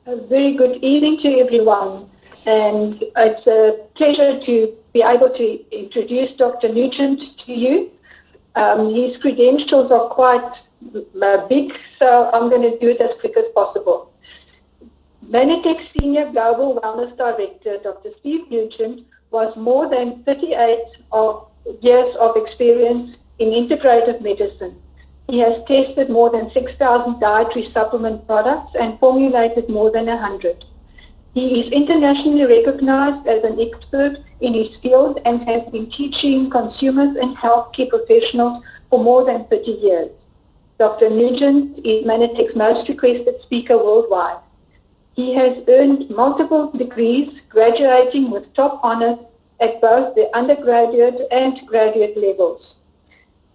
A very good evening to everyone, and it's a pleasure to be able to introduce Dr. Nugent to you. His credentials are quite big, so I'm going to do it as quick as possible. Mannatech Senior Global Wellness Director, Dr. Steve Nugent, was more than 38 years of experience in integrative medicine. He has tested more than 6,000 dietary supplement products and formulated more than 100. He is internationally recognized as an expert in his field and has been teaching consumers and healthcare professionals for more than 30 years. Dr. Nugent is Mannatech's most requested speaker worldwide. He has earned multiple degrees, graduating with top honors at both the undergraduate and graduate levels.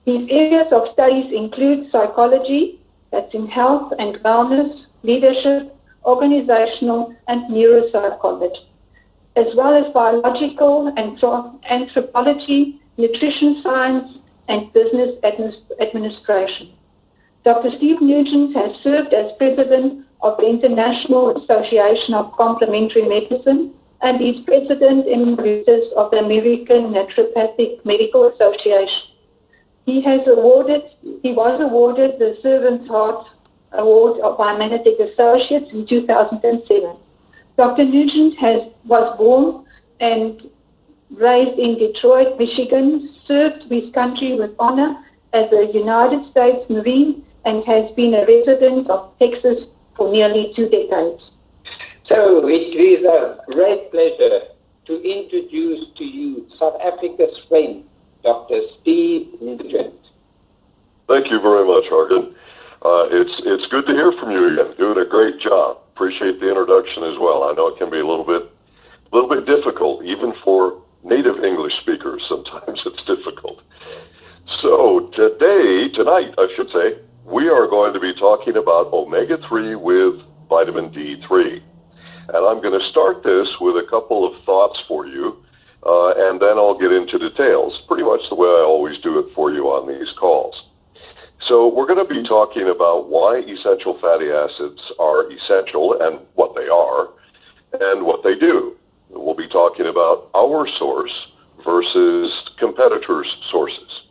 His areas of studies include psychology, that's in health and wellness, leadership, organizational, and neuropsychology, as well as biological and anthropology, nutrition science, and business administration. Dr. Steve Nugent has served as president of the International Association of Complementary Medicine and is president emeritus of the American Naturopathic Medical Association. He was awarded the Servant's Heart Award by Mannatech Associates in 2007. Dr. Nugent was born and raised in Detroit, Michigan, served his country with honor as a United States Marine, and has been a resident of Texas for nearly 2 decades. So it is a great pleasure to introduce to you South Africa's friend, Dr. Steve Nugent. Thank you very much, Argan. It's good to hear from you again. Doing a great job. Appreciate the introduction as well. I know it can be a little bit difficult, even for native English speakers. Sometimes it's difficult. So tonight, I should say, we are going to be talking about omega-3 with vitamin D3. And I'm going to start this with a couple of thoughts for you, and then I'll get into details, pretty much the way I always do it for you on these calls. So we're going to be talking about why essential fatty acids are essential and what they are and what they do. We'll be talking about our source versus competitors' sources.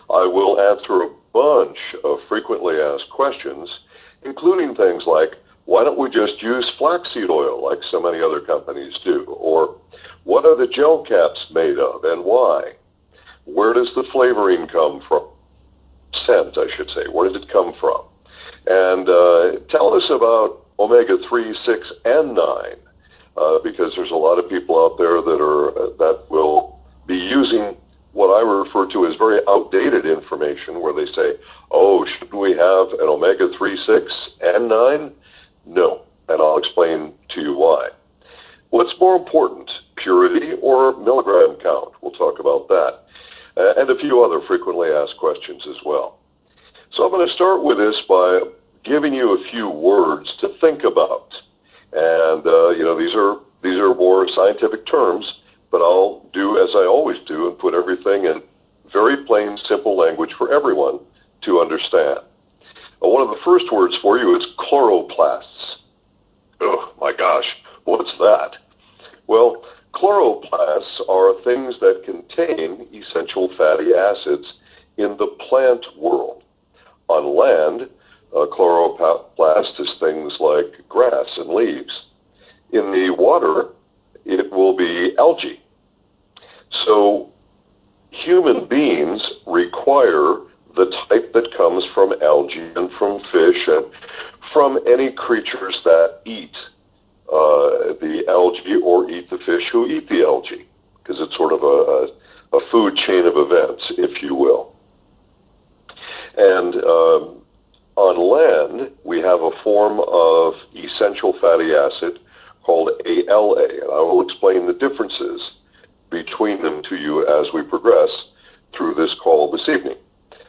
I will answer a bunch of frequently asked questions, including things like, why don't we just use flaxseed oil like so many other companies do? Or what are the gel caps made of and why? Where does the flavoring come from? Scent, I should say. Where does it come from? And tell us about omega-3, 6, and 9, because there's a lot of people out there that will be using what I refer to as very outdated information, where they say, oh, shouldn't we have an omega-3, 6, and 9? No, and I'll explain to you why. What's more important, purity or milligram count? We'll talk about that. And a few other frequently asked questions as well. So I'm going to start with this by giving you a few words to think about. And, these are more scientific terms, but I'll do as I always do and put everything in very plain, simple language for everyone to understand. One of the first words for you is chloroplasts. Oh, my gosh, what's that? Well, chloroplasts are things that contain essential fatty acids in the plant world. On land, chloroplast is things like grass and leaves. In the water, it will be algae. So human beings require the type that comes from algae and from fish and from any creatures that eat the algae or eat the fish who eat the algae, because it's sort of a food chain of events, if you will. And on land, we have a form of essential fatty acid called ALA, and I will explain the differences between them to you as we progress through this call this evening.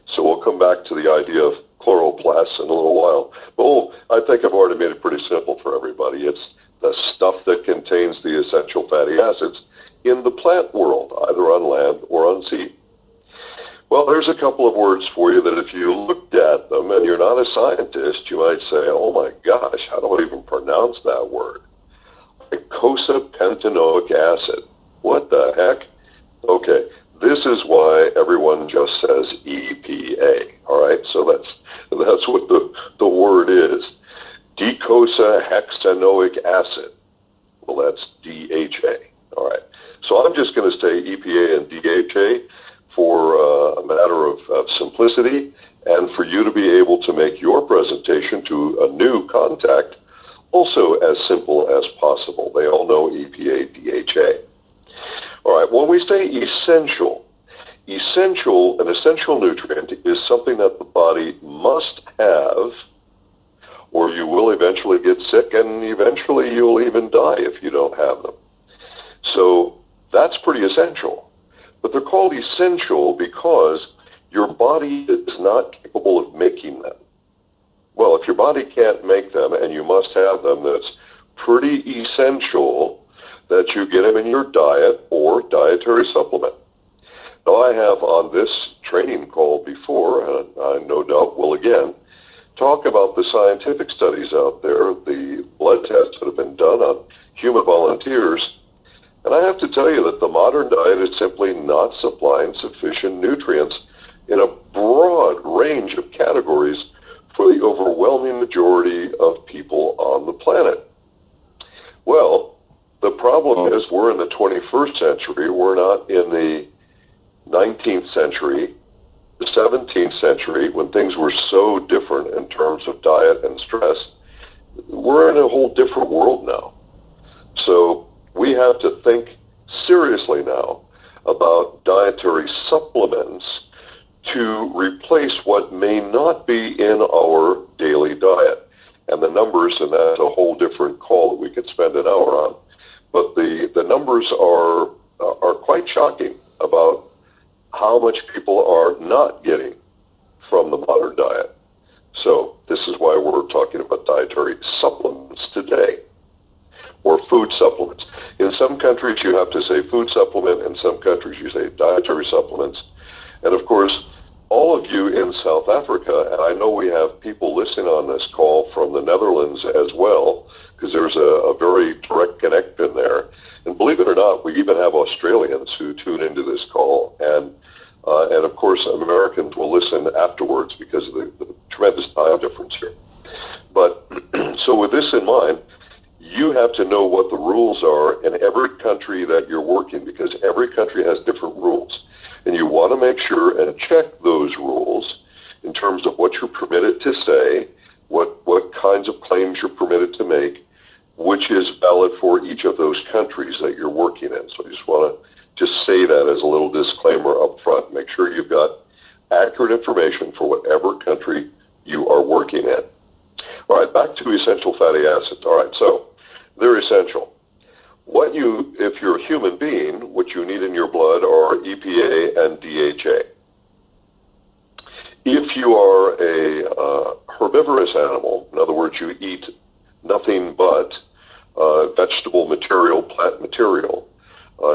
So we'll come back to the idea of chloroplasts in a little while. But I think I've already made it pretty simple for everybody. It's the stuff that contains the essential fatty acids in the plant world, either on land or on sea. Well, there's a couple of words for you that if you looked at them and you're not a scientist, you might say, oh my gosh, how do I even pronounce that word? Eicosapentaenoic acid. What the heck? Okay, this is why everyone just says EPA, all right? So that's what the word is. Docosahexaenoic acid. Well, that's DHA, all right? So I'm just going to say EPA and DHA for a matter of simplicity and for you to be able to make your presentation to a new contact also as simple as possible. They all know EPA, DHA. All right, when we say essential, an essential nutrient is something that the body must have, or you will eventually get sick and eventually you'll even die if you don't have them. So that's pretty essential. But they're called essential because your body is not capable of making them. Well, if your body can't make them and you must have them, that's pretty essential that you get them in your diet or dietary supplement. Now, I have on this training call before, and I no doubt will again, talk about the scientific studies out there, the blood tests that have been done on human volunteers. And I have to tell you that the modern diet is simply not supplying sufficient nutrients in a broad range of categories for the overwhelming majority of people on the planet. Well, the problem is we're in the 21st century. We're not in the 19th century, the 17th century, when things were so different in terms of diet and stress. We're in a whole different world now. So we have to think seriously now about dietary supplements to replace what may not be in our daily diet. And the numbers, and that's a whole different call that we could spend an hour on, but the numbers are quite shocking about how much people are not getting from the modern diet. So this is why we're talking about dietary supplements today, or food supplements. In some countries you have to say food supplement, in some countries you say dietary supplements. And of course, all of you in South Africa, and I know we have people listening on this call from the Netherlands as well, because there's a very direct connection there. And believe it or not, we even have Australians who tune into this call, and of course Americans will listen afterwards because of the tremendous time difference here. But so with this in mind, you have to know what the rules are in every country that you're working, because every country has different rules. And you want to make sure and check those rules in terms of what you're permitted to say, what kinds of claims you're permitted to make, which is valid for each of those countries that you're working in. So I just want to just say that as a little disclaimer up front. Make sure you've got accurate information for whatever country you are working in. All right, back to essential fatty acids. All right, so they're essential. If you're a human being, what you need in your blood are EPA and DHA. If you are a herbivorous animal, in other words, you eat nothing but vegetable material, plant material,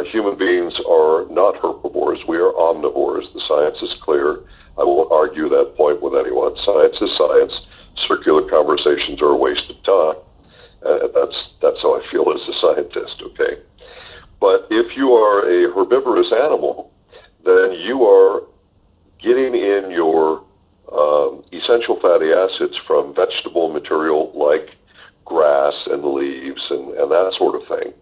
human beings are not herbivores. We are omnivores. The science is clear. I won't argue that point with anyone. Science is science. Circular conversations are a waste of time. That's how I feel as a scientist, okay? But if you are a herbivorous animal, then you are getting in your essential fatty acids from vegetable material like grass and leaves and that sort of thing.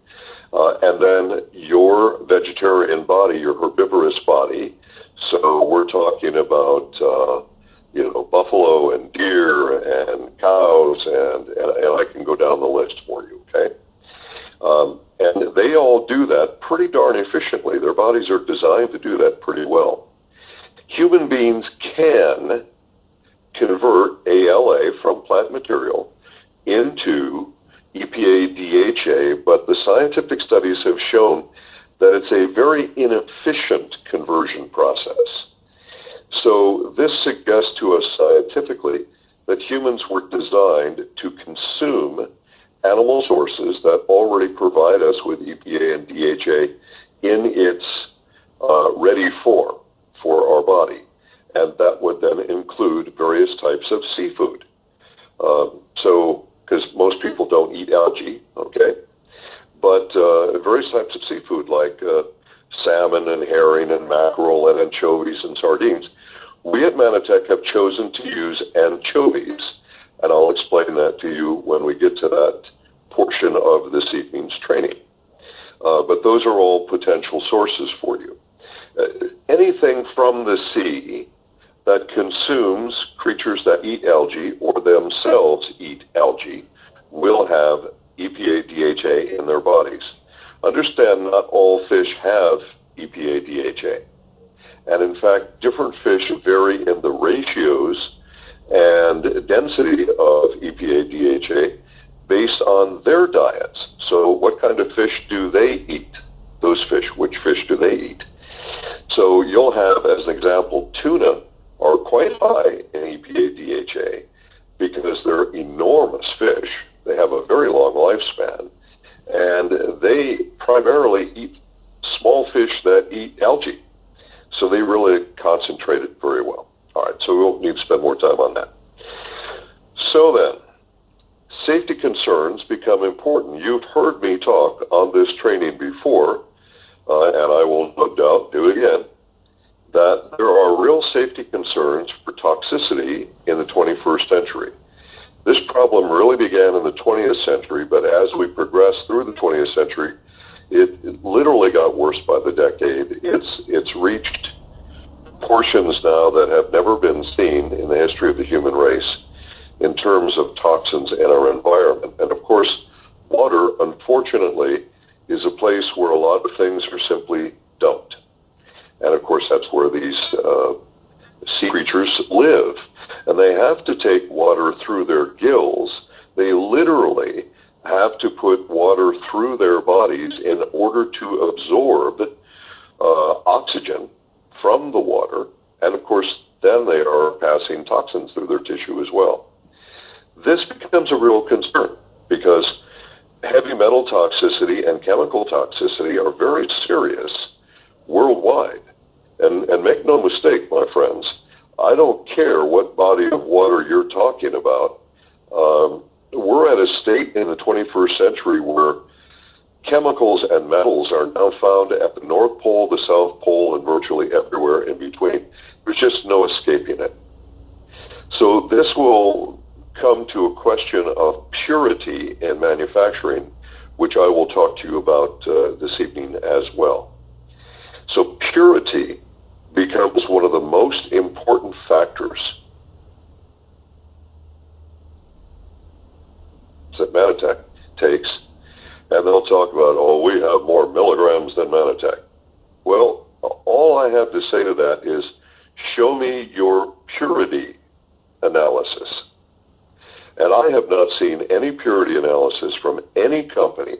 And then your vegetarian body, your herbivorous body, so we're talking about buffalo and deer and cows, and I can go down the list for you, okay? And they all do that pretty darn efficiently. Their bodies are designed to do that pretty well. Human beings can convert ALA from plant material into EPA, DHA, but the scientific studies have shown that it's a very inefficient conversion process. So this suggests to us scientifically that humans were designed to consume animal sources that already provide us with EPA and DHA in its ready form for our body. and that would then include various types of seafood. Because most people don't eat algae, okay? But various types of seafood like salmon and herring and mackerel and anchovies and sardines. We at Mannatech have chosen to use anchovies, and I'll explain that to you when we get to that portion of this evening's training. But those are all potential sources for you. Anything from the sea that consumes creatures that eat algae or themselves eat algae will have EPA DHA in their bodies. Understand, not all fish have EPA DHA. And in fact, different fish vary in the ratios and density of EPA DHA based on their diets. So what kind of fish do they eat? Those fish, which fish do they eat? So you'll have, as an example, tuna are quite high in EPA DHA because they're enormous fish. They have a very long lifespan, and they primarily eat small fish that eat algae. So they really concentrate it very well. All right, so we'll need to spend more time on that. So then, safety concerns become important. You've heard me talk on this training before, and I will no doubt do it again, that there are real safety concerns for toxicity in the 21st century. This problem really began in the 20th century, but as we progressed through the 20th century, it literally got worse by the decade. It's reached proportions now that have never been seen in the history of the human race in terms of toxins in our environment. And of course, water, unfortunately, is a place where a lot of things are simply dumped. And of course, that's where these sea creatures live. And they have to take water through their gills. They literally have to put water through their bodies in order to absorb oxygen from the water. And of course, then they are passing toxins through their tissue as well. This becomes a real concern because heavy metal toxicity and chemical toxicity are very serious worldwide. And make no mistake, my friends, I don't care what body of water you're talking about. We're at a state in the 21st century where chemicals and metals are now found at the North Pole, the South Pole, and virtually everywhere in between. There's just no escaping it. So this will come to a question of purity in manufacturing, which I will talk to you about this evening as well. So purity becomes one of the most important factors that Mannatech takes, and they'll talk about, oh, we have more milligrams than Mannatech. Well, all I have to say to that is, show me your purity analysis. And I have not seen any purity analysis from any company,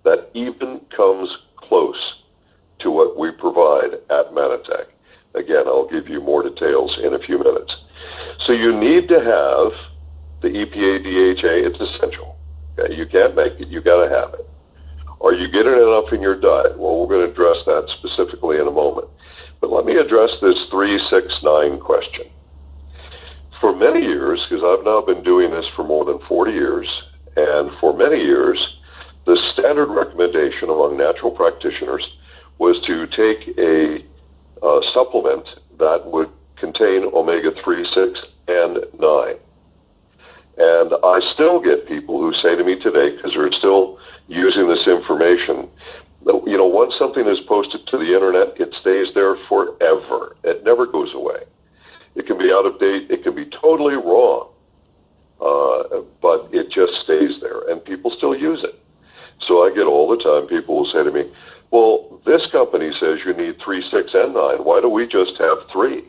that even comes close to what we provide at Mannatech. Again, I'll give you more details in a few minutes. So you need to have the EPA DHA. It's essential. Okay? You can't make it. You got to have it. Are you getting enough in your diet? Well, we're going to address that specifically in a moment. But let me address this 369 question. For many years, because I've now been doing this for more than 40 years, and for many years, the standard recommendation among natural practitioners was to take a supplement that would contain omega-3, 6, and 9. And I still get people who say to me today, because they're still using this information, you know, once something is posted to the internet, it stays there forever. It never goes away. It can be out of date. It can be totally wrong. But it just stays there, and people still use it. So I get all the time, people will say to me, well, this company says you need 3, 6, and 9. Why do we just have 3?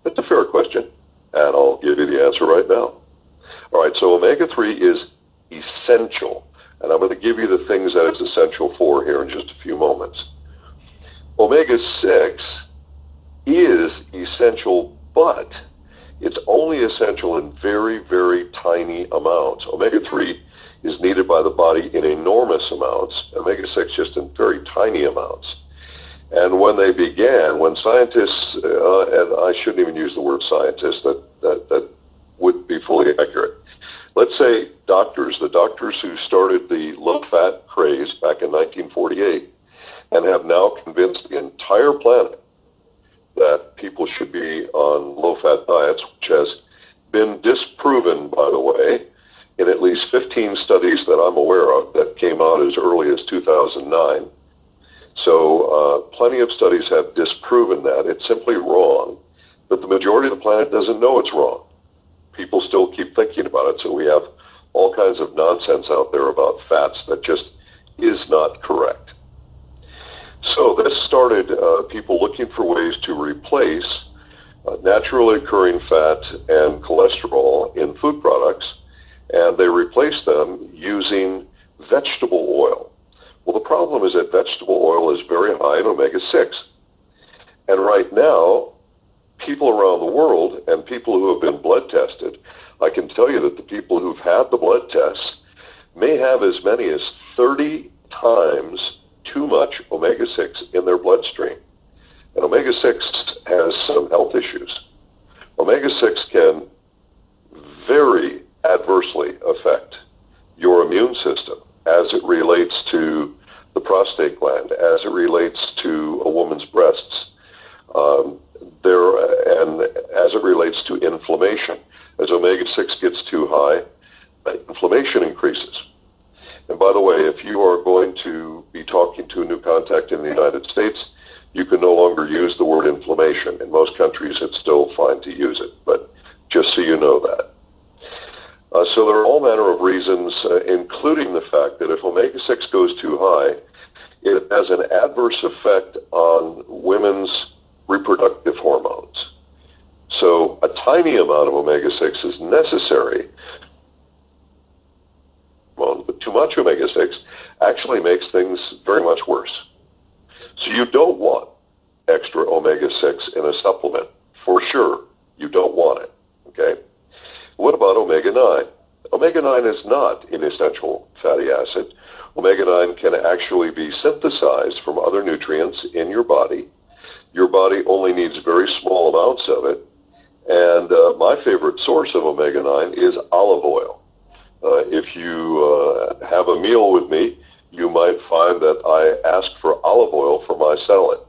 That's a fair question, and I'll give you the answer right now. All right, so omega-3 is essential, and I'm going to give you the things that it's essential for here in just a few moments. Omega-6 is essential, but it's only essential in very, very tiny amounts. Omega-3 is needed by the body in enormous amounts. Omega-6 just in very tiny amounts. And when they began, when scientists, and I shouldn't even use the word scientists, that would be fully accurate. Let's say doctors, the doctors who started the low-fat craze back in 1948 and have now convinced the entire planet that people should be on low-fat diets, which has been disproven, by the way, in at least 15 studies that I'm aware of that came out as early as 2009. So plenty of studies have disproven that. It's simply wrong, but the majority of the planet doesn't know it's wrong. People still keep thinking about it, so we have all kinds of nonsense out there about fats that just is not correct. So this started people looking for ways to replace naturally occurring fat and cholesterol in food products, and they replaced them using vegetable oil. Well, the problem is that vegetable oil is very high in omega-6. And right now, people around the world and people who have been blood tested, I can tell you that the people who've had the blood tests may have as many as 30 times too much omega-6 in their bloodstream. And omega-6 has some health issues. Omega-6 can very adversely affect your immune system as it relates to the prostate gland, as it relates to a woman's breasts, and as it relates to inflammation. As omega-6 gets too high, inflammation increases. And by the way, if you are going to be talking to a new contact in the United States, you can no longer use the word inflammation. In most countries, it's still fine to use it, but just so you know that. So there are all manner of reasons, including the fact that if omega-6 goes too high, it has an adverse effect on women's reproductive hormones. So a tiny amount of omega-6 is necessary, but too much omega-6 actually makes things very much worse. So you don't want extra omega-6 in a supplement. For sure, you don't want it, okay? What about omega-9? Omega-9 is not an essential fatty acid. Omega-9 can actually be synthesized from other nutrients in your body. Your body only needs very small amounts of it. And my favorite source of omega-9 is olive oil. If you have a meal with me, you might find that I ask for olive oil for my salad.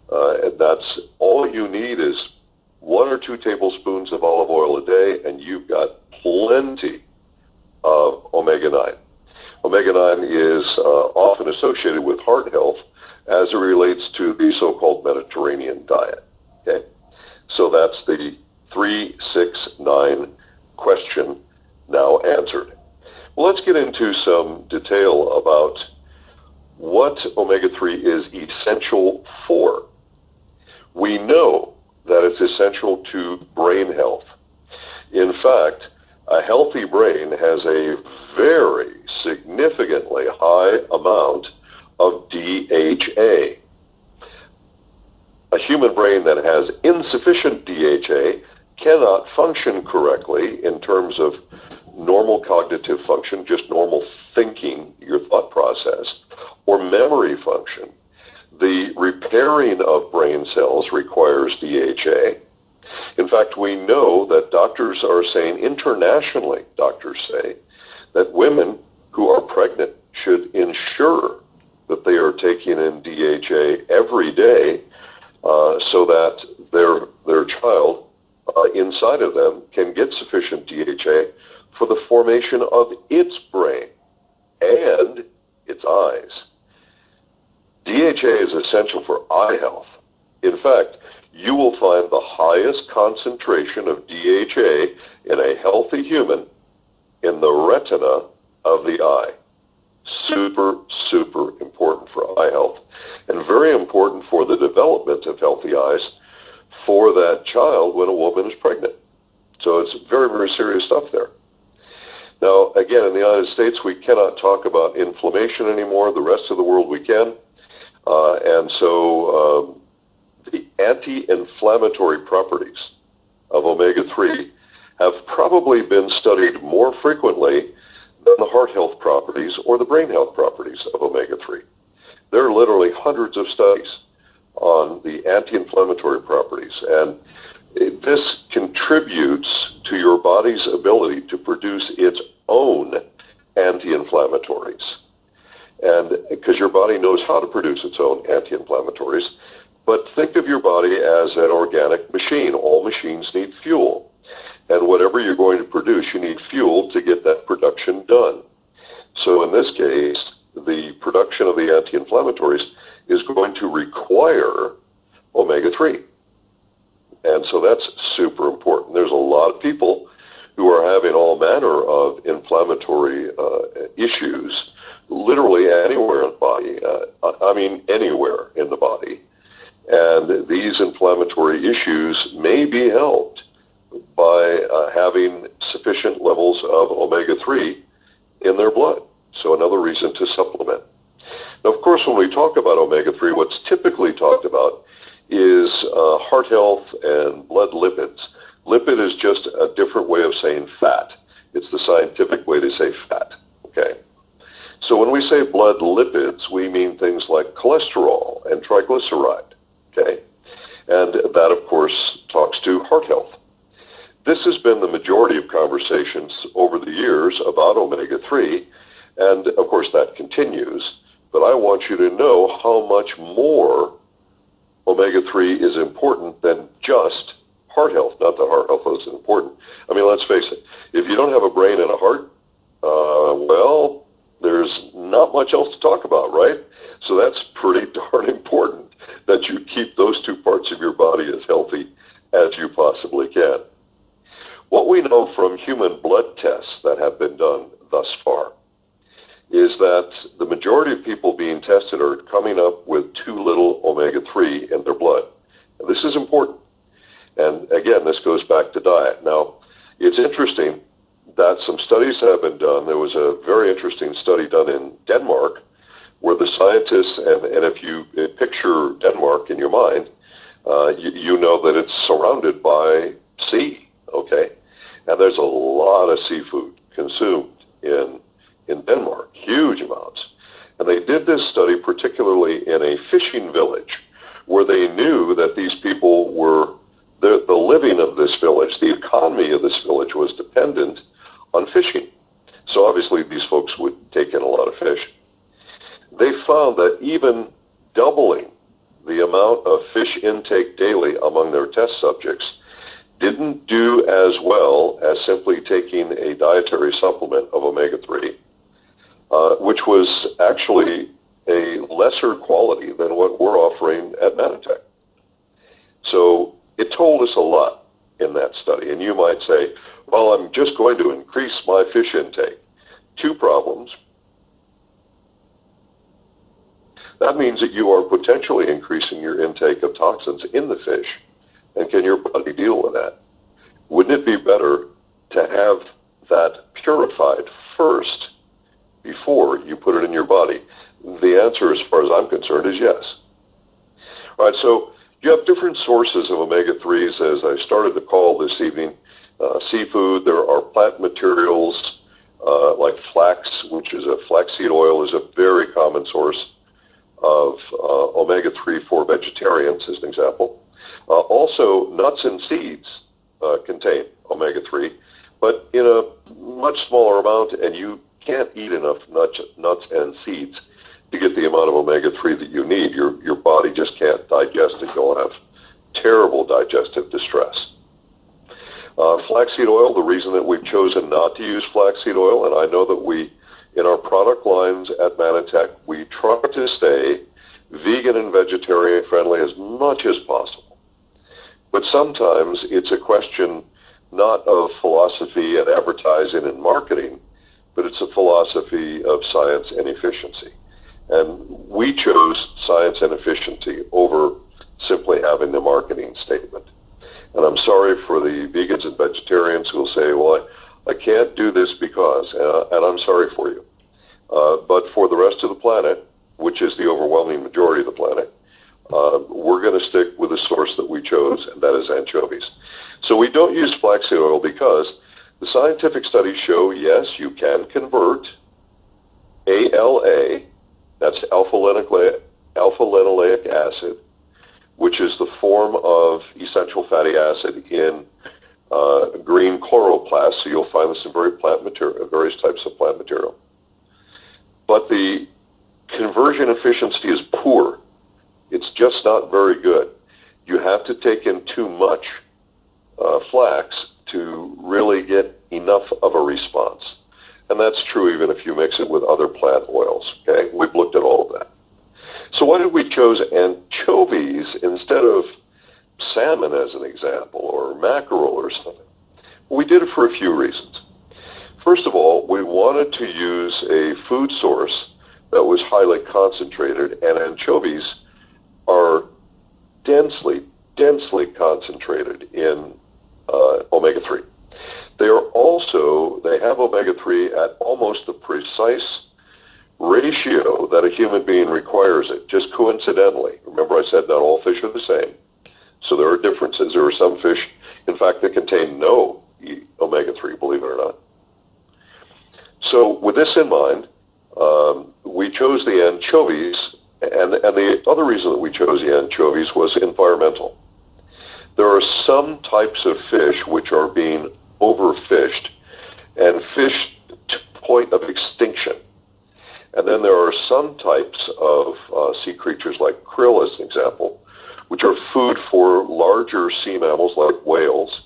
And that's all you need is 1 or 2 tablespoons of olive oil a day, and you've got plenty of omega-9. Omega-9 is often associated with heart health as it relates to the so-called Mediterranean diet. Okay, so that's the 3-6-9 question now answered. Well, let's get into some detail about what omega-3 is essential for. We know that it's essential to brain health. In fact, a healthy brain has a very significantly high amount of DHA. A human brain that has insufficient DHA cannot function correctly in terms of normal cognitive function, just normal thinking, your thought process, or memory function. The repairing of brain cells requires DHA. In fact, we know that doctors are saying, internationally, doctors say, that women who are pregnant should ensure that they are taking in DHA every day so that their child inside of them can get sufficient DHA for the formation of its brain and its eyes. DHA is essential for eye health. In fact, you will find the highest concentration of DHA in a healthy human in the retina of the eye. Super, super important for eye health, and very important for the development of healthy eyes for that child when a woman is pregnant. So it's very, very serious stuff there. Now, again, in the United States, we cannot talk about inflammation anymore. The rest of the world we can. And so the anti-inflammatory properties of omega-3 have probably been studied more frequently than the heart health properties or the brain health properties of omega-3. There are literally hundreds of studies on the anti-inflammatory properties. And this contributes to your body's ability to produce its own anti-inflammatories. And because your body knows how to produce its own anti-inflammatories, but think of your body as an organic machine. All machines need fuel. And whatever you're going to produce, you need fuel to get that production done. So in this case, the production of the anti-inflammatories is going to require omega-3. And so that's super important. There's a lot of people who are having all manner of inflammatory issues, literally anywhere in the body. I mean, anywhere in the body. And these inflammatory issues may be helped by having sufficient levels of omega-3 in their blood. So another reason to supplement. Now, of course, when we talk about omega-3, what's typically talked about is heart health and blood lipids. Lipid is just a different way of saying fat. It's the scientific way to say fat, okay? So when we say blood lipids, we mean things like cholesterol and triglyceride, okay? And that, of course, talks to heart health. This has been the majority of conversations over the years about omega-3, and of course that continues, but I want you to know how much more omega-3 is important than just heart health. Not that heart health isn't important. I mean, let's face it, if you don't have a brain and a heart, well, there's not much else to talk about, right? So that's pretty darn important that you keep those two parts of your body as healthy as you possibly can. What we know from human blood tests that have been done thus far is that the majority of people being tested are coming up with too little omega-3 in their blood. And this is important. And again, this goes back to diet. Now, it's interesting that some studies have been done. There was a very interesting study done in Denmark where the scientists, and if you picture Denmark in your mind, you know that it's surrounded by sea, okay? And there's a lot of seafood consumed in Denmark, huge amounts. And they did this study particularly in a fishing village where they knew that these people were, the living of this village, the economy of this village was dependent on fishing. So obviously these folks would take in a lot of fish. They found that even doubling the amount of fish intake daily among their test subjects didn't do as well as simply taking a dietary supplement of omega-3, which was actually a lesser quality than what we're offering at Mannatech. So it told us a lot in that study. And you might say, well, I'm just going to increase my fish intake. Two problems. That means that you are potentially increasing your intake of toxins in the fish. And can your body deal with that? Wouldn't it be better to have that purified first before you put it in your body? The answer, as far as I'm concerned, is yes. All right, so you have different sources of omega-3s, as I started the call this evening. Seafood, there are plant materials like flax, which is a flaxseed oil, is a very common source of omega-3 for vegetarians, as an example. Also, nuts and seeds contain omega-3, but in a much smaller amount, and you can't eat enough nuts and seeds to get the amount of omega-3 that you need. Your body just can't digest it. You'll have terrible digestive distress. Flaxseed oil, the reason that we've chosen not to use flaxseed oil, and I know that we, in our product lines at Mannatech, we try to stay vegan and vegetarian friendly as much as possible. But sometimes it's a question not of philosophy and advertising and marketing, but it's a philosophy of science and efficiency. And we chose science and efficiency over simply having the marketing statement. And I'm sorry for the vegans and vegetarians who will say, well, I can't do this because, and I'm sorry for you. But for the rest of the planet, which is the overwhelming majority of the planet, we're going to stick with the source that we chose, and that is anchovies. So we don't use flaxseed oil because the scientific studies show, yes, you can convert ALA, that's alpha-linoleic acid, which is the form of essential fatty acid in green chloroplasts. So you'll find this in various types of plant material. But the conversion efficiency is poor. It's just not very good. You have to take in too much flax to really get enough of a response. And that's true even if you mix it with other plant oils. Okay, we've looked at all of that. So why did we choose anchovies instead of salmon as an example, or mackerel or something? Well, we did it for a few reasons. First of all, we wanted to use a food source that was highly concentrated, and anchovies are densely concentrated in omega-3. They have omega-3 at almost the precise ratio that a human being requires it, just coincidentally. Remember I said not all fish are the same. So there are differences. There are some fish, in fact, that contain no omega-3, believe it or not. So with this in mind, we chose the anchovies, and the other reason that we chose the anchovies was environmental. There are some types of fish which are being overfished and fished to point of extinction. And then there are some types of sea creatures like krill, as an example, which are food for larger sea mammals like whales.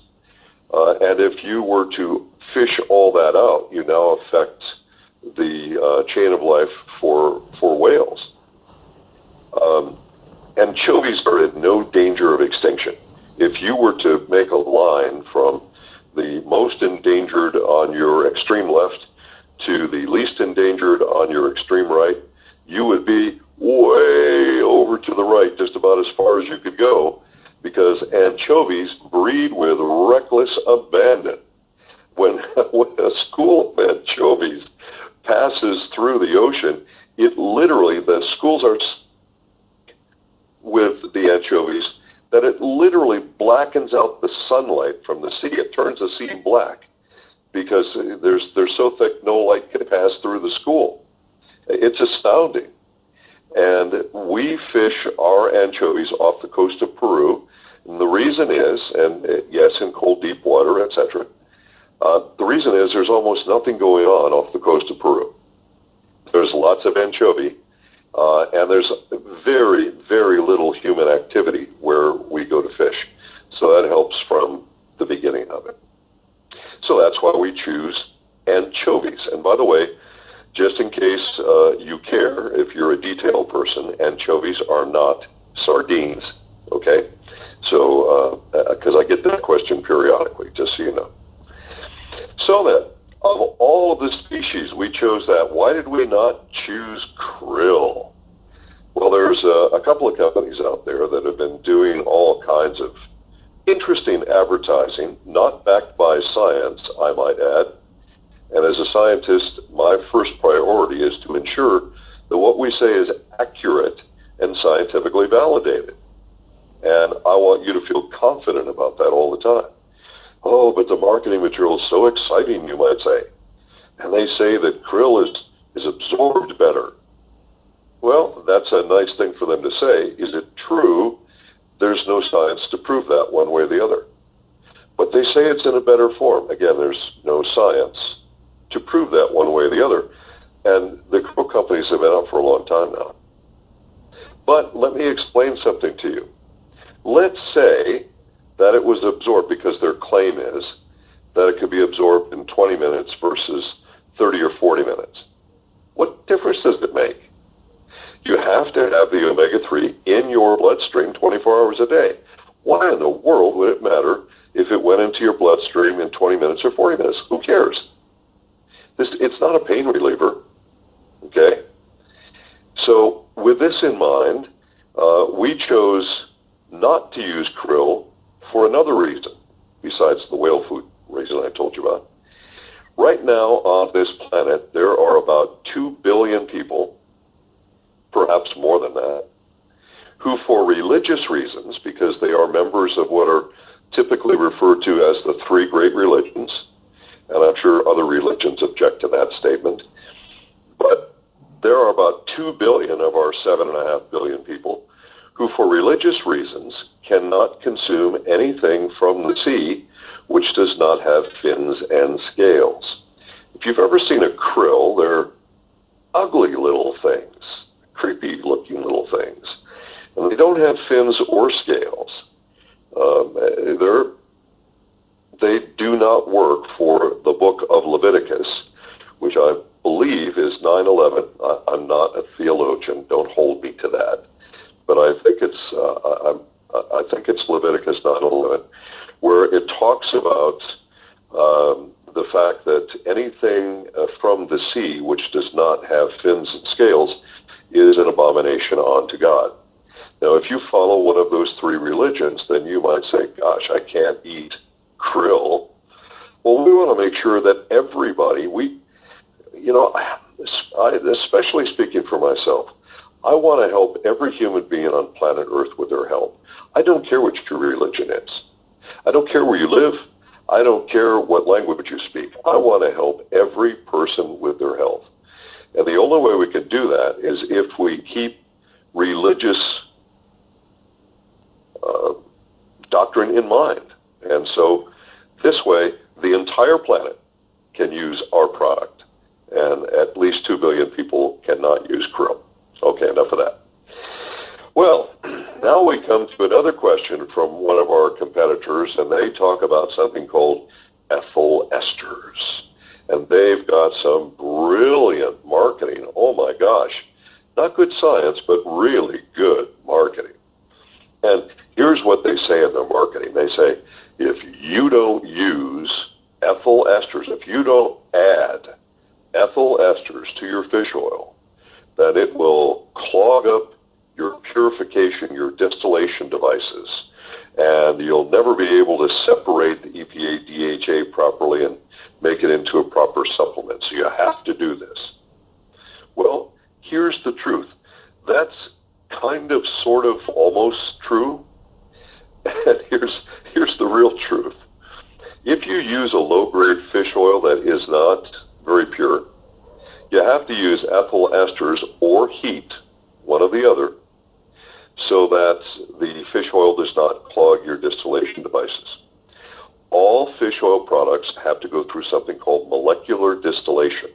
And if you were to fish all that out, you now affect the chain of life for whales. Anchovies are in no danger of extinction. If you were to make a line from the most endangered on your extreme left to the least endangered on your extreme right, you would be way over to the right, just about as far as you could go, because anchovies breed with reckless abandon. When a school of anchovies passes through the ocean, it literally, the schools are with the anchovies, that it literally blackens out the sunlight from the sea. It turns the sea black because they're so thick no light can pass through the school. It's astounding. And we fish our anchovies off the coast of Peru. And the reason is, and yes, in cold, deep water, etc. The reason is there's almost nothing going on off the coast of Peru. There's lots of anchovy, and there's very, very little human activity where we go to fish. So that helps from the beginning of it. So that's why we choose anchovies. And by the way, just in case you care, if you're a detail person, anchovies are not sardines, okay? So, because I get that question periodically, just so you know. So then, of all of the species, we chose that. Why did we not choose krill? Well, there's a couple of companies out there that have been doing all kinds of interesting advertising, not backed by science, I might add. And as a scientist, my first priority is to ensure that what we say is accurate and scientifically validated. And I want you to feel confident about that all the time. Oh, but the marketing material is so exciting, you might say. And they say that krill is absorbed better. Well, that's a nice thing for them to say. Is it true? There's no science to prove that one way or the other. But they say it's in a better form. Again, there's no science to prove that one way or the other. And the krill companies have been out for a long time now. But let me explain something to you. Let's say that it was absorbed, because their claim is that it could be absorbed in 20 minutes versus 30 or 40 minutes. What difference does it make? You have to have the omega-3 in your bloodstream 24 hours a day. Why in the world would it matter if it went into your bloodstream in 20 minutes or 40 minutes? Who cares? It's not a pain reliever, okay? So with this in mind, we chose not to use krill for another reason, besides the whale food reason I told you about. Right now on this planet, there are about 2 billion people, perhaps more than that, who for religious reasons, because they are members of what are typically referred to as the 3 great religions, and I'm sure other religions object to that statement, but there are about 2 billion of our 7.5 billion people who for religious reasons cannot consume anything from the sea which does not have fins and scales. If you've ever seen a krill, they're ugly little things, creepy looking little things. And they don't have fins or scales. They do not work for the book of Leviticus, which I believe is 9:11. I'm not a theologian. Don't hold me to that. But I think it's Leviticus 9:11, where it talks about the fact that anything from the sea which does not have fins and scales is an abomination unto God. Now, if you follow one of those three religions, then you might say, gosh, I can't eat krill. Well, we want to make sure that everybody, especially speaking for myself, I want to help every human being on planet Earth with their health. I don't care what your religion is. I don't care where you live. I don't care what language you speak. I want to help every person with their health. And the only way we can do that is if we keep religious doctrine in mind. And so this way, the entire planet can use our product. And at least 2 billion people cannot use krill. Okay, enough of that. Well, now we come to another question from one of our competitors, and they talk about something called ethyl esters. And they've got some brilliant marketing. Oh my gosh. Not good science, but really good marketing. And here's what they say in their marketing. They say, if you don't use ethyl esters, if you don't add ethyl esters to your fish oil, then it will clog up your purification, your distillation devices, and you'll never be able to separate the EPA DHA properly and make it into a proper supplement. So you have to do this. Well, here's the truth. That's kind of, sort of, almost true. And here's the real truth. If you use a low-grade fish oil that is not very pure, you have to use ethyl esters or heat, one or the other, so that the fish oil does not clog your distillation devices. All fish oil products have to go through something called molecular distillation.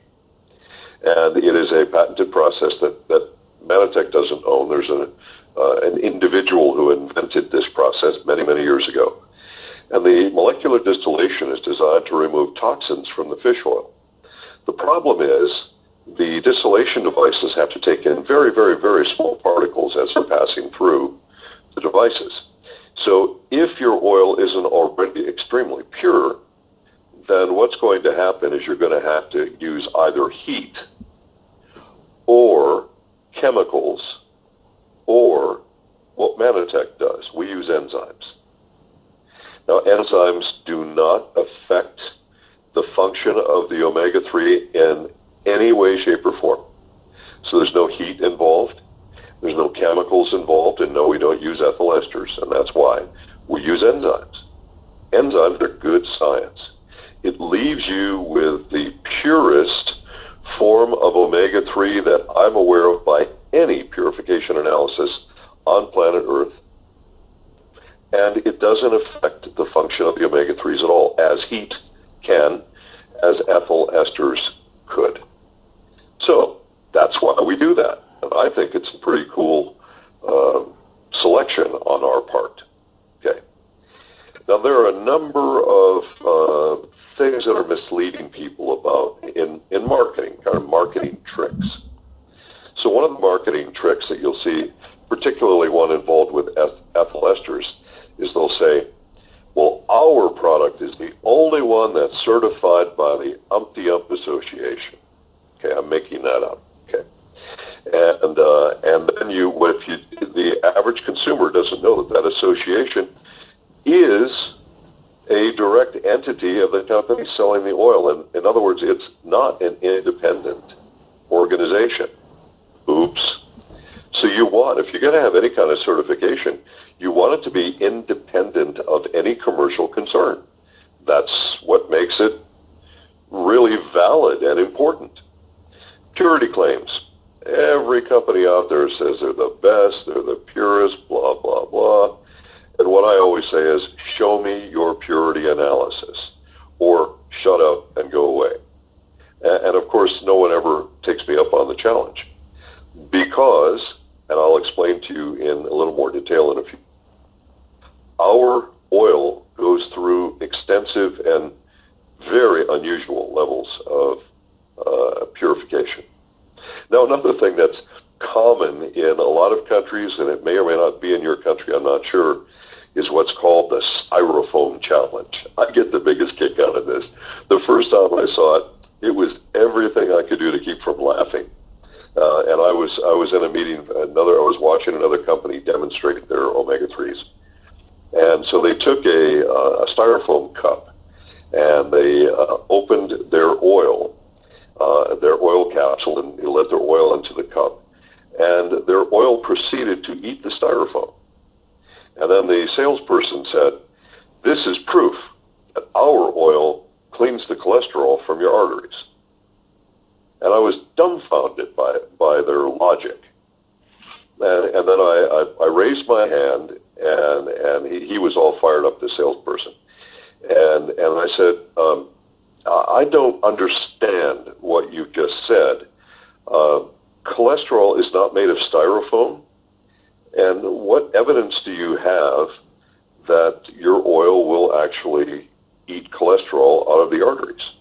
And it is a patented process that Mannatech doesn't own. There's an individual who invented this process many, many years ago. And the molecular distillation is designed to remove toxins from the fish oil. The problem is the distillation devices have to take in very, very, very small particles as they're passing through the devices. So if your oil isn't already extremely pure, then what's going to happen is you're going to have to use either heat or chemicals or what Mannatech does. We use enzymes. Now, enzymes do not affect the function of the omega-3 in any way, shape, or form. So there's no heat involved. There's no chemicals involved. And no, we don't use ethyl esters. And that's why we use enzymes. Enzymes are good science. It leaves you with the purest form of omega-3 that I'm aware of by any purification analysis on planet Earth. And it doesn't affect the function of the omega-3s at all, as heat can, as ethyl esters could. So that's why we do that. And I think it's a pretty cool selection on our part. Okay. Now, there are a number of things that are misleading people about in marketing, kind of marketing tricks. So one of the marketing tricks that you'll see, particularly one involved with ethyl esters, is they'll say, well, our product is the only one that's certified by the Ump Association. Okay, I'm making that up. Okay, and then the average consumer doesn't know that association is a direct entity of the company selling the oil. And in other words, it's not an independent organization. Oops. So if you're going to have any kind of certification, you want it to be independent of any commercial concern. That's what makes it really valid and important. Purity claims. Every company out there says they're the best, they're the purest, blah, blah, blah. And what I always say is, show me your purity analysis, or shut up and go away. And of course, no one ever takes me up on the challenge. Because, and I'll explain to you in a little more detail in a few, our oil goes through extensive and very unusual levels of purification. Now, another thing that's common in a lot of countries, and it may or may not be in your country, I'm not sure, is what's called the styrofoam challenge. I get the biggest kick out of this. The first time I saw it, it was everything I could do to keep from laughing. And I was in a meeting, I was watching another company demonstrate their omega-3s. And so they took a styrofoam cup, and they opened their oil capsule, and let their oil into the cup. And their oil proceeded to eat the styrofoam. And then the salesperson said, "This is proof that our oil cleans the cholesterol from your arteries." And I was dumbfounded by their logic. And then I raised my hand, and he was all fired up, the salesperson. And I said, I don't understand what you just said. Cholesterol is not made of styrofoam. And what evidence do you have that your oil will actually eat cholesterol out of the arteries?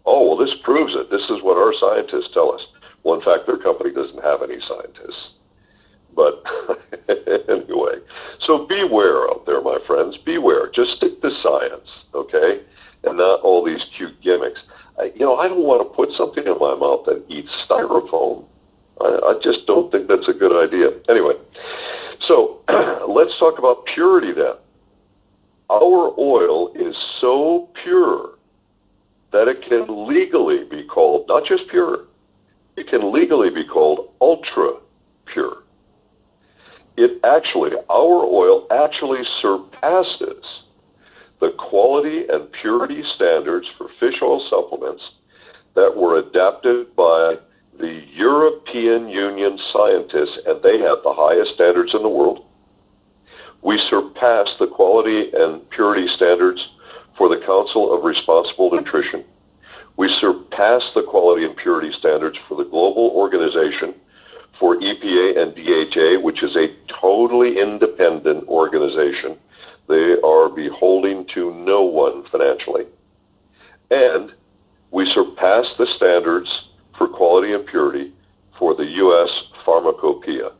Oh, well, this proves it. This is what our scientists tell us. Well, in fact, their company doesn't have any scientists. But anyway, so beware out there, my friends. Beware. Just stick to science, okay? And not all these cute gimmicks. I don't want to put something in my mouth that eats styrofoam. I just don't think that's a good idea. Anyway, so let's talk about purity then. Our oil is so pure that it can legally be called, not just pure, it can legally be called ultra pure. Our oil actually surpasses the quality and purity standards for fish oil supplements that were adapted by the European Union scientists, and they have the highest standards in the world. We surpass the quality and purity standards for the Council of Responsible Nutrition. We surpass the quality and purity standards for the Global Organization for EPA and DHA, which is a totally independent organization. They are beholden to no one financially. And we surpass the standards for quality and purity for the U.S. Pharmacopoeia.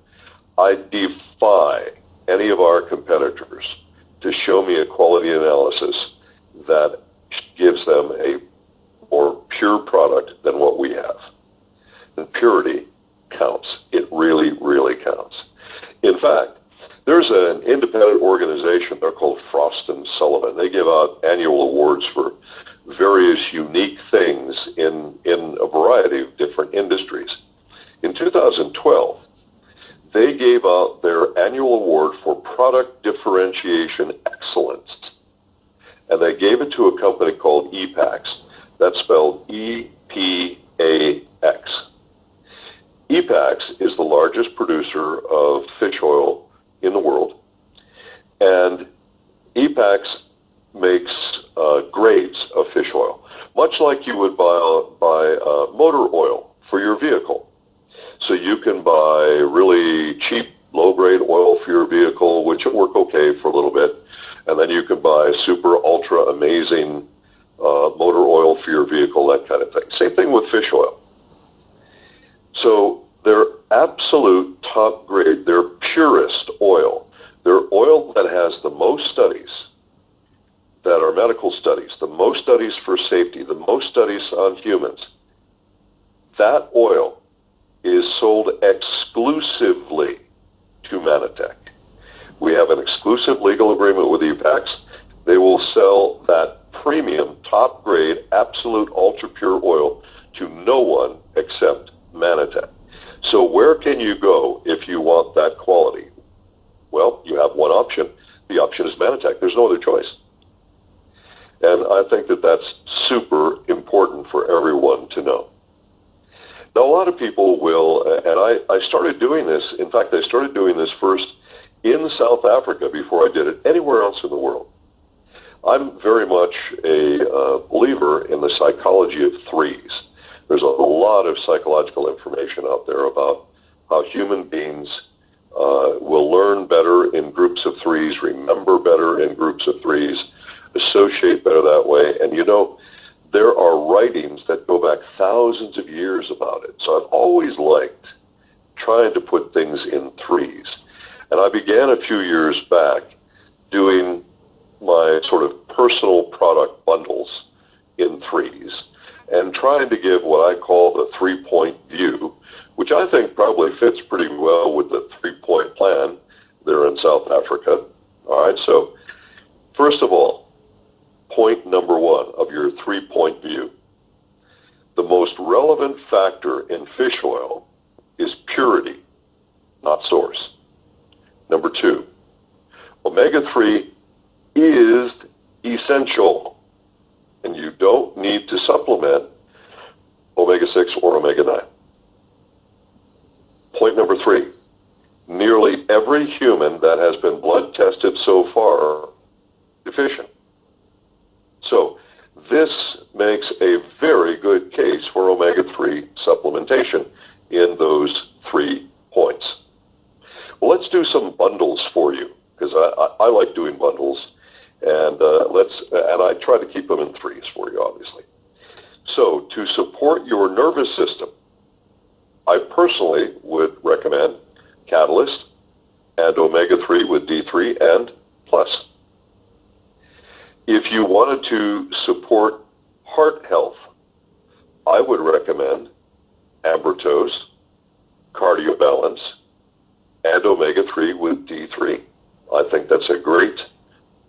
I defy any of our competitors to show me a quality analysis that gives them a more pure product than what we have. And purity counts. It really, really counts. In fact, there's an independent organization, they're called Frost & Sullivan. They give out annual awards for various unique things in a variety of different industries. In 2012, they gave out their annual award for product differentiation excellence. And they gave it to a company called EPAX. That's spelled E-P-A-X. EPAX is the largest producer of fish oil in the world. And EPAX makes grades of fish oil, much like you would buy motor oil for your vehicle. So you can buy really cheap, low-grade oil for your vehicle, which will work okay for a little bit, and then you can buy super, ultra, amazing motor oil for your vehicle, that kind of thing. Same thing with fish oil. So their absolute top grade, their purest oil, their oil that has the most studies, that are medical studies, the most studies for safety, the most studies on humans, that oil is sold exclusively to Mannatech. We have an exclusive legal agreement with EPAX. They will sell that premium, top grade, absolute ultra pure oil to no one except Mannatech. So where can you go if you want that quality? Well, you have one option. The option is Mannatech. There's no other choice. And I think that that's super important for everyone to know. Now, a lot of people will, and I started doing this. In fact, I started doing this first in South Africa before I did it anywhere else in the world. I'm very much a believer in the psychology of threes. There's a lot of psychological information out there about how human beings will learn better in groups of threes, remember better in groups of threes, associate better that way. And you know, there are writings that go back thousands of years about it. So I've always liked trying to put things in threes. And I began a few years back doing my sort of personal product bundles in threes and trying to give what I call the 3-point view, which I think probably fits pretty well with the 3-point plan there in South Africa. All right, so first of all, point number 1 of your 3-point view. The most relevant factor in fish oil is purity, not source. Number 2, omega-3 is essential, and you don't need to supplement omega-6 or omega-9. Point number 3, nearly every human that has been blood tested so far is deficient. So this makes a very good case for omega-3 supplementation in those 3 points. Well, let's do some bundles for you, because I like doing bundles, and I try to keep them in threes for you, obviously. So to support your nervous system, I personally would recommend Catalyst and omega-3 with D3 and Plus. If you wanted to support heart health, I would recommend Ambertose, Cardio Balance, and omega-3 with D3. I think that's a great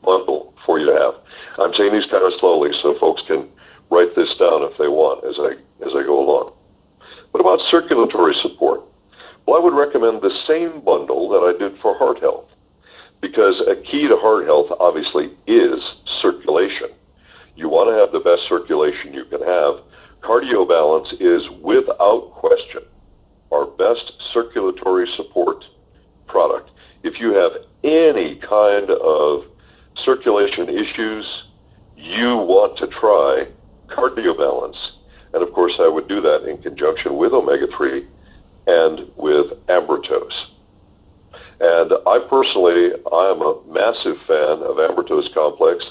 bundle for you to have. I'm saying these kind of slowly so folks can write this down if they want as I go along. What about circulatory support? Well, I would recommend the same bundle that I did for heart health, because a key to heart health obviously is circulation. You want to have the best circulation you can have. Cardio Balance is without question our best circulatory support product. If you have any kind of circulation issues, you want to try Cardio Balance. And of course, I would do that in conjunction with omega-3 and with Ambertose. And I personally, I'm a massive fan of Ambertose Complex.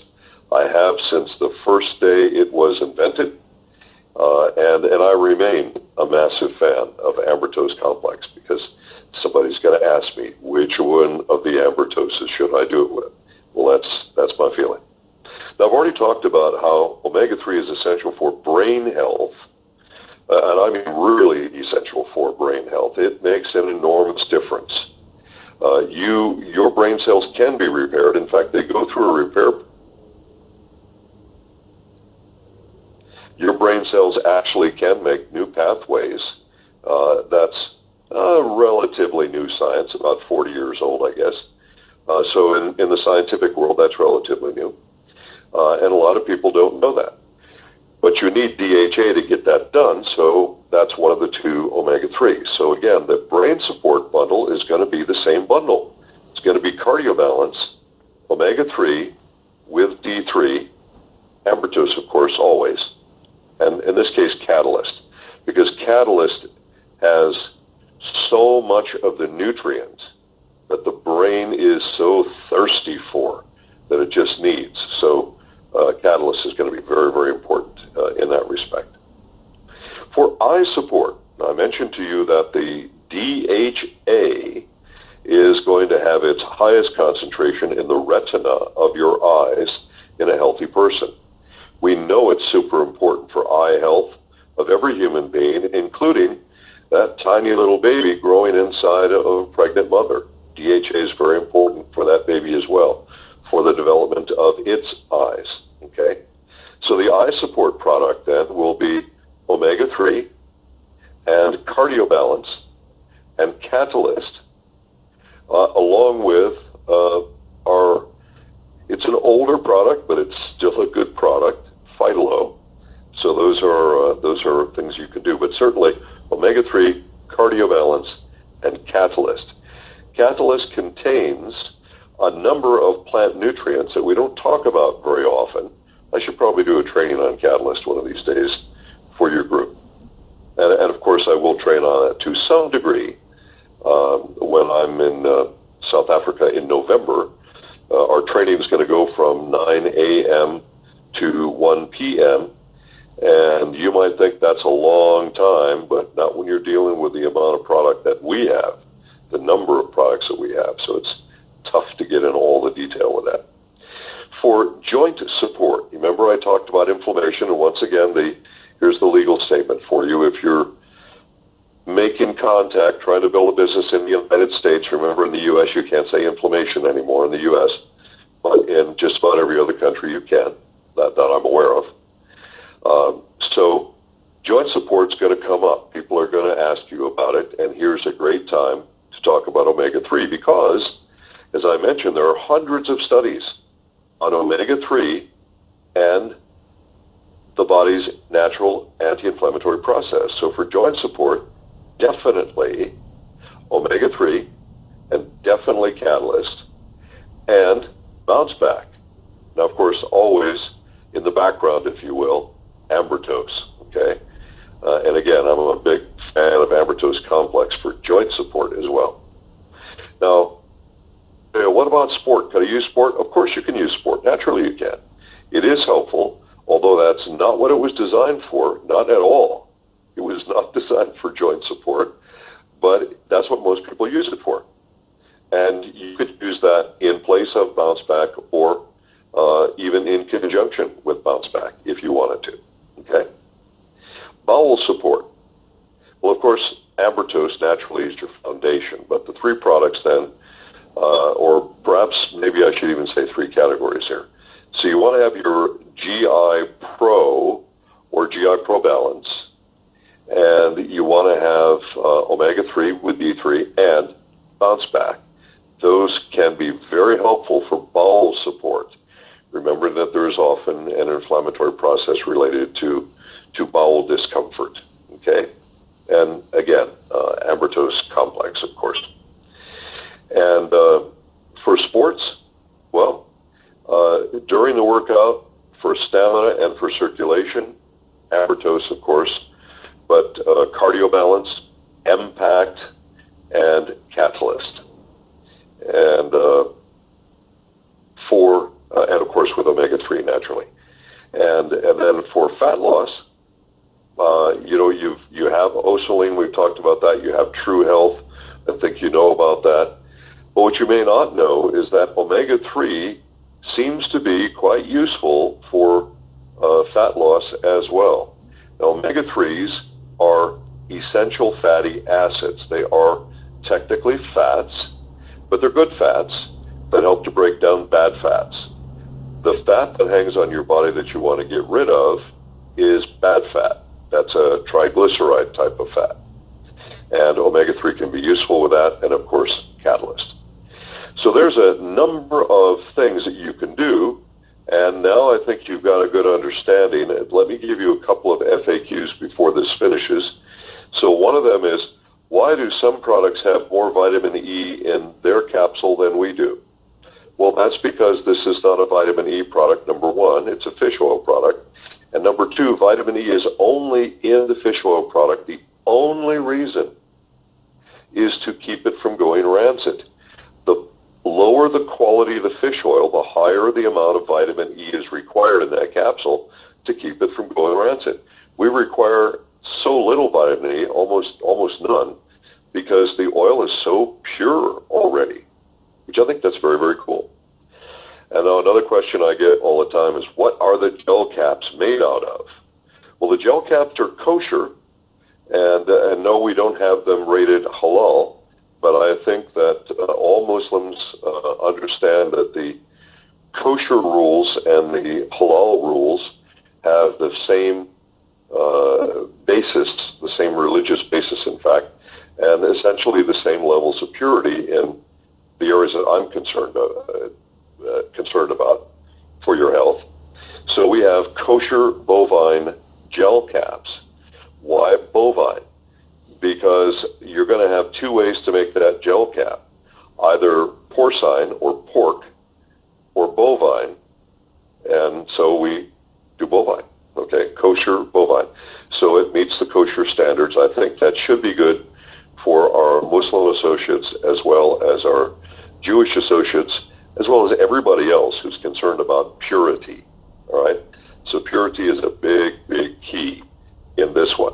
I have since the first day it was invented, and I remain a massive fan of Ambertose Complex, because somebody's going to ask me, which one of the Ambertoses should I do it with? Well, that's my feeling. Now, I've already talked about how omega-3 is essential for brain health, and I mean really essential for brain health. It makes an enormous difference. Your brain cells can be repaired. In fact, they go through a repair. Your brain cells actually can make new pathways. That's relatively new science, about 40 years old, I guess. So in the scientific world, that's relatively new. And a lot of people don't know that. But you need DHA to get that done, so that's one of the 2 omega-3s. So again, the brain support bundle is going to be the same bundle. It's going to be Cardio Balance, omega-3 with D3, Ambertose, of course, always, and in this case, Catalyst, because Catalyst has so much of the nutrients that the brain is so thirsty for that it just needs. So Catalyst is going to be very, very important in that respect. For eye support, I mentioned to you that the DHA is going to have its highest concentration in the retina of your eyes in a healthy person. We know it's super important for eye health of every human being, including that tiny little baby growing inside of a pregnant mother. DHA is very important for that baby as well, for the development of its eyes, okay? So the eye support product then will be omega-3 and Cardio Balance and Catalyst, along with it's an older product, but it's still a good product, Phytalo. So those are things you can do. But certainly omega-3, cardiobalance, and catalyst. Catalyst contains a number of plant nutrients that we don't talk about very often. I should probably do a training on catalyst one of these days for your group. And of course, I will train on it to some degree when I'm in South Africa in November. Our training is going to go from 9 a.m. to 1 p.m. And you might think that's a long time, but not when you're dealing with the amount of product that we have, the number of products that we have. So it's tough to get in all the detail with that. For joint support, remember I talked about inflammation, and once again, here's the legal statement for you. If you're making contact, trying to build a business in the United States, remember in the U.S. you can't say inflammation anymore in the U.S., but in just about every other country you can, that I'm aware of. So joint support's going to come up. People are going to ask you about it, and here's a great time to talk about omega-3 because, as I mentioned, there are hundreds of studies on omega-3 and the body's natural anti-inflammatory process. So for joint support, definitely omega-3 and definitely catalyst and bounce back. Now, of course, always in the background, if you will, ambertose, okay? And again, I'm a big fan of ambertose complex for joint support as well. Now, what about sport? Can I use sport? Of course you can use sport. Naturally you can. It is helpful, although that's not what it was designed for, not at all. It was not designed for joint support, but that's what most people use it for. And you could use that in place of bounce back or even in conjunction with bounce back if you wanted to, okay? Bowel support. Well, of course, ambertose naturally is your foundation, but the three products then, or perhaps maybe I should even say three categories here. So you want to have your GI Pro or GI Pro Balance, and you want to have omega-3 with D3 and bounce back. Those can be very helpful for bowel support. Remember that there is often an inflammatory process related to bowel discomfort, okay? And again, ambertose complex, of course. And for sports, well, during the workout, for stamina and for circulation, ambertose, of course, but cardiobalance, impact, and catalyst. And and of course with omega-3 naturally. And then for fat loss, you have Osaline, we've talked about that. You have True Health, I think you know about that. But what you may not know is that omega-3 seems to be quite useful for fat loss as well. Now, omega-3s are essential fatty acids. They are technically fats, but they're good fats that help to break down bad fats. The fat that hangs on your body that you want to get rid of is bad fat. That's a triglyceride type of fat. And omega-3 can be useful with that, and of course, catalyst. So there's a number of things that you can do, and now I think you've got a good understanding. Let me give you a couple of FAQs before this finishes. So one of them is, why do some products have more vitamin E in their capsule than we do? Well, that's because this is not a vitamin E product, number one. It's a fish oil product. And number two, vitamin E is only in the fish oil product. The only reason is to keep it from going rancid. The lower the quality of the fish oil, the higher the amount of vitamin E is required in that capsule to keep it from going rancid. We require so little vitamin E, almost none, because the oil is so pure already, which I think that's very, very cool. And now another question I get all the time is, what are the gel caps made out of? Well, the gel caps are kosher, and no, we don't have them rated halal, but I think that all Muslims understand that the kosher rules and the halal rules have the same basis, the same religious basis, in fact, and essentially the same levels of purity in the areas that I'm concerned about for your health. So we have kosher bovine gel caps. Why bovine? because you're going to have two ways to make that gel cap, either porcine or pork or bovine. And so we do bovine, okay, kosher bovine. So it meets the kosher standards. I think that should be good for our Muslim associates as well as our Jewish associates, as well as everybody else who's concerned about purity, all right? So purity is a big, big key in this one.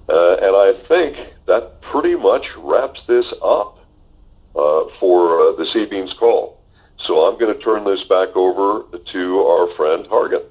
And I think that pretty much wraps this up for this evening's call. So I'm going to turn this back over to our friend Hargan.